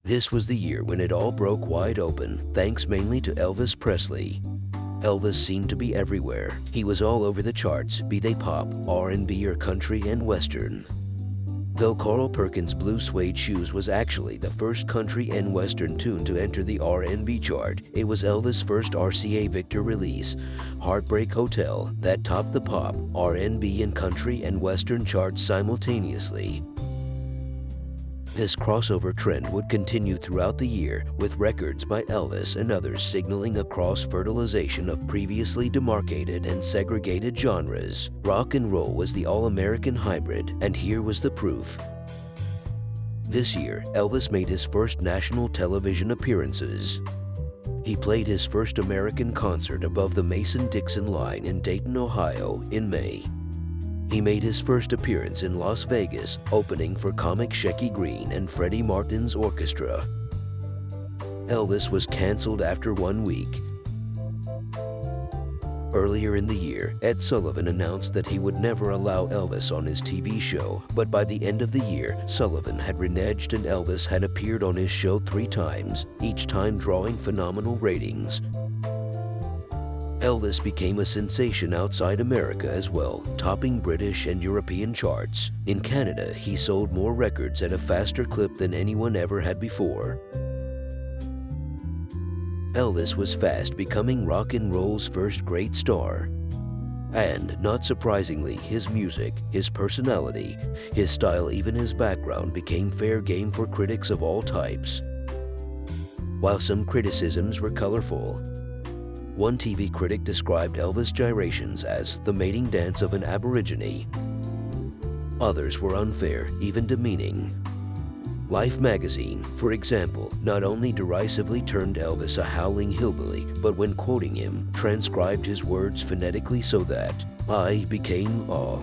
This was the year when it all broke wide open, thanks mainly to Elvis Presley. Elvis seemed to be everywhere. He was all over the charts, be they pop, R&B, or country and western. Though Carl Perkins' Blue Suede Shoes was actually the first country and western tune to enter the R&B chart, it was Elvis' first RCA Victor release, Heartbreak Hotel, that topped the pop, R&B, and country and western charts simultaneously. This crossover trend would continue throughout the year, with records by Elvis and others signaling a cross-fertilization of previously demarcated and segregated genres. Rock and roll was the all-American hybrid, and here was the proof. This year, Elvis made his first national television appearances. He played his first American concert above the Mason-Dixon line in Dayton, Ohio, in May. He made his first appearance in Las Vegas, opening for comic Shecky Greene and Freddie Martin's orchestra. Elvis was canceled after 1 week. Earlier in the year, Ed Sullivan announced that he would never allow Elvis on his TV show, but by the end of the year, Sullivan had reneged and Elvis had appeared on his show 3 times, each time drawing phenomenal ratings. Elvis became a sensation outside America as well, topping British and European charts. In Canada, he sold more records at a faster clip than anyone ever had before. Elvis was fast becoming rock and roll's first great star. And, not surprisingly, his music, his personality, his style, even his background became fair game for critics of all types. While some criticisms were colorful, one TV critic described Elvis' gyrations as the mating dance of an Aborigine. Others were unfair, even demeaning. Life magazine, for example, not only derisively termed Elvis a howling hillbilly, but when quoting him, transcribed his words phonetically so that I became awe.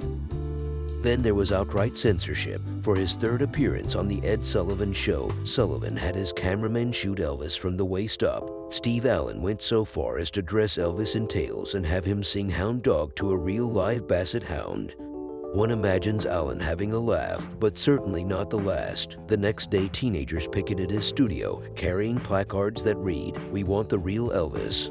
Then there was outright censorship. For his third appearance on The Ed Sullivan Show, Sullivan had his cameraman shoot Elvis from the waist up. Steve Allen went so far as to dress Elvis in tails and have him sing Hound Dog to a real live basset hound. One imagines Allen having a laugh, but certainly not the last. The next day, teenagers picketed his studio, carrying placards that read, "We want the real Elvis."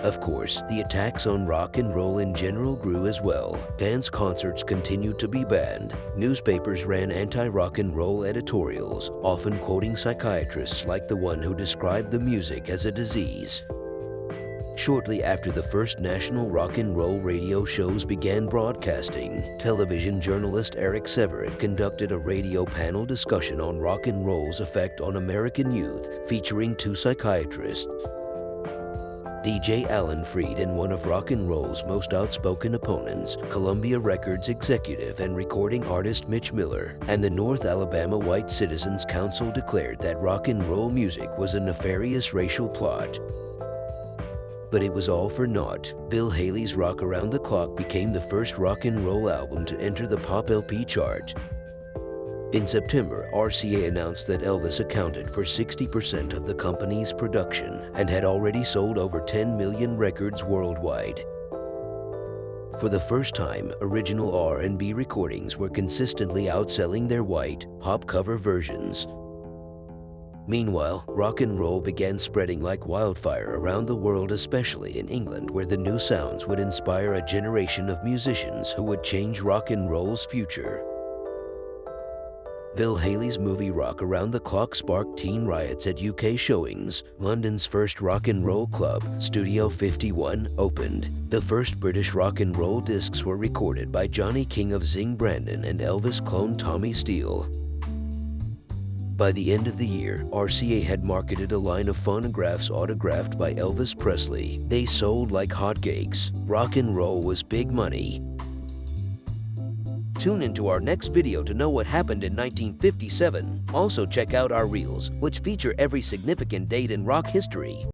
Of course, the attacks on rock and roll in general grew as well. Dance concerts continued to be banned. Newspapers ran anti-rock and roll editorials, often quoting psychiatrists like the one who described the music as a disease. Shortly after the first national rock and roll radio shows began broadcasting, television journalist Eric Severin conducted a radio panel discussion on rock and roll's effect on American youth, featuring 2 psychiatrists. DJ Alan Freed and one of rock and roll's most outspoken opponents, Columbia Records executive and recording artist Mitch Miller, and the North Alabama White Citizens Council declared that rock and roll music was a nefarious racial plot. But it was all for naught. Bill Haley's Rock Around the Clock became the first rock and roll album to enter the Pop LP chart. In September, RCA announced that Elvis accounted for 60% of the company's production and had already sold over 10 million records worldwide. For the first time, original R&B recordings were consistently outselling their white, pop cover versions. Meanwhile, rock and roll began spreading like wildfire around the world, especially in England, where the new sounds would inspire a generation of musicians who would change rock and roll's future. Bill Haley's movie Rock Around the Clock sparked teen riots at UK showings. London's first rock and roll club, Studio 51, opened. The first British rock and roll discs were recorded by Johnny King of Zing Brandon and Elvis clone Tommy Steele. By the end of the year, RCA had marketed a line of phonographs autographed by Elvis Presley. They sold like hotcakes. Rock and roll was big money. Tune into our next video to know what happened in 1957. Also check out our reels, which feature every significant date in rock history.